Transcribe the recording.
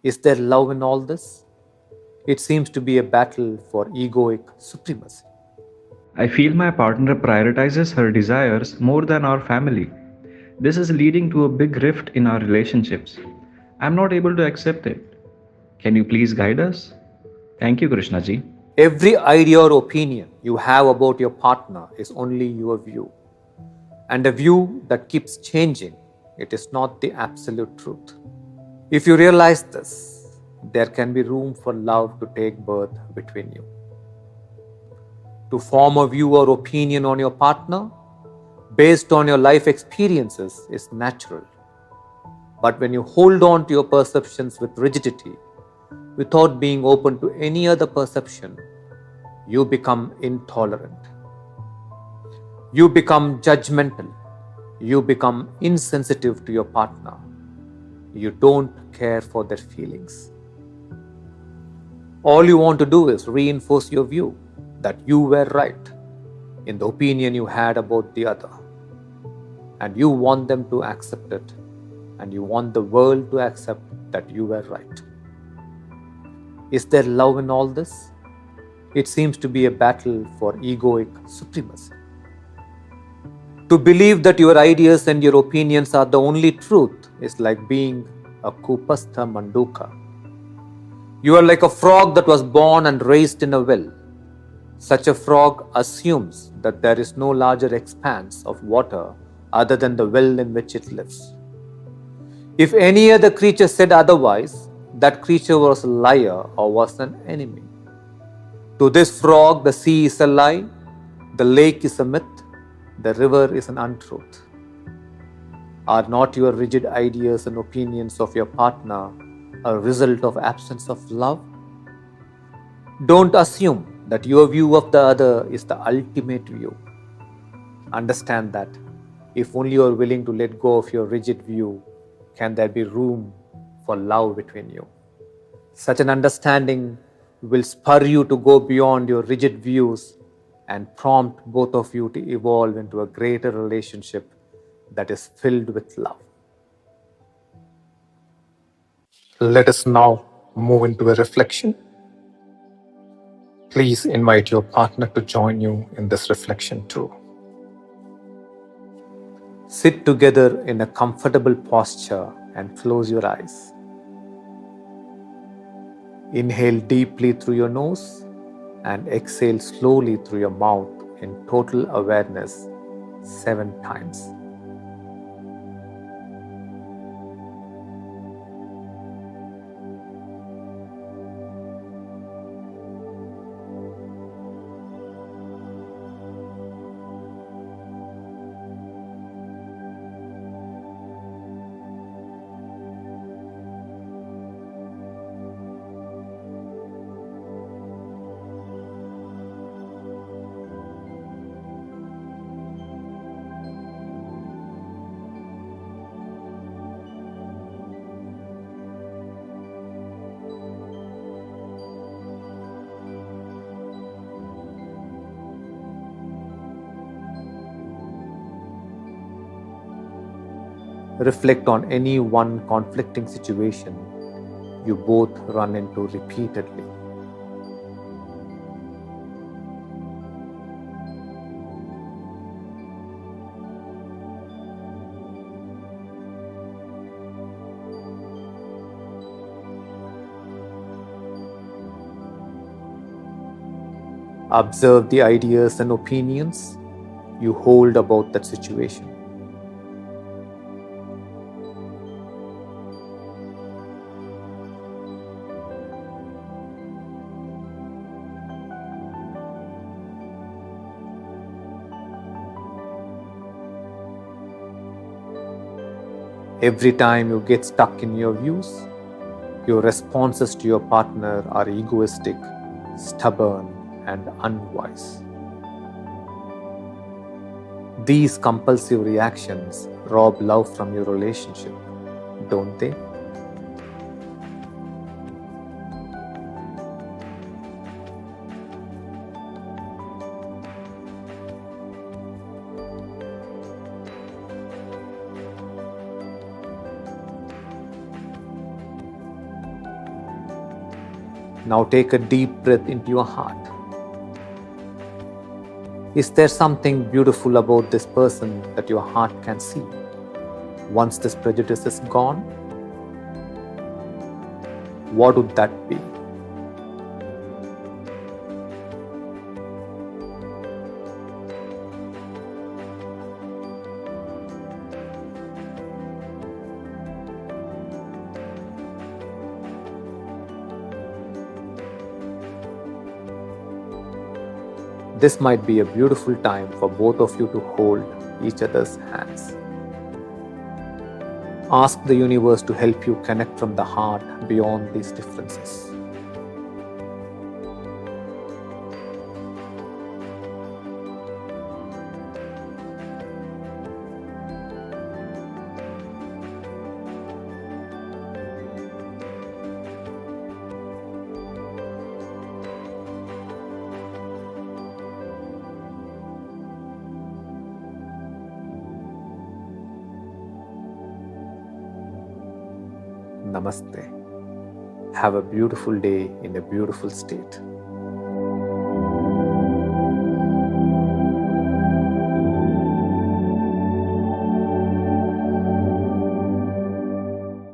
Is there love in all this? It seems to be a battle for egoic supremacy. I feel my partner prioritizes her desires more than our family. This is leading to a big rift in our relationships. I'm not able to accept it. Can you please guide us? Thank you, Krishna ji. Every idea or opinion you have about your partner is only your view, and a view that keeps changing. It is not the absolute truth. If you realize this, there can be room for love to take birth between you. To form a view or opinion on your partner based on your life experiences is natural. But when you hold on to your perceptions with rigidity, without being open to any other perception, you become intolerant. You become judgmental. You become insensitive to your partner. You don't care for their feelings. All you want to do is reinforce your view that you were right in the opinion you had about the other. And you want them to accept it, and you want the world to accept that you were right. Is there love in all this? It seems to be a battle for egoic supremacy. To believe that your ideas and your opinions are the only truth is like being a Kupastha Manduka. You are like a frog that was born and raised in a well. Such a frog assumes that there is no larger expanse of water other than the well in which it lives. If any other creature said otherwise, that creature was a liar or was an enemy. To this frog, the sea is a lie, the lake is a myth, the river is an untruth. Are not your rigid ideas and opinions of your partner a result of absence of love? Don't assume that your view of the other is the ultimate view. Understand that if only you are willing to let go of your rigid view, can there be room for love between you. Such an understanding will spur you to go beyond your rigid views and prompt both of you to evolve into a greater relationship that is filled with love. Let us now move into a reflection. Please invite your partner to join you in this reflection too. Sit together in a comfortable posture and close your eyes. Inhale deeply through your nose and exhale slowly through your mouth in total awareness 7 times. Reflect on any one conflicting situation you both run into repeatedly. Observe the ideas and opinions you hold about that situation. Every time you get stuck in your views, your responses to your partner are egoistic, stubborn, and unwise. These compulsive reactions rob love from your relationship, don't they? Now take a deep breath into your heart. Is there something beautiful about this person that your heart can see? Once this prejudice is gone, what would that be? This might be a beautiful time for both of you to hold each other's hands. Ask the universe to help you connect from the heart beyond these differences. Namaste. Have a beautiful day in a beautiful state.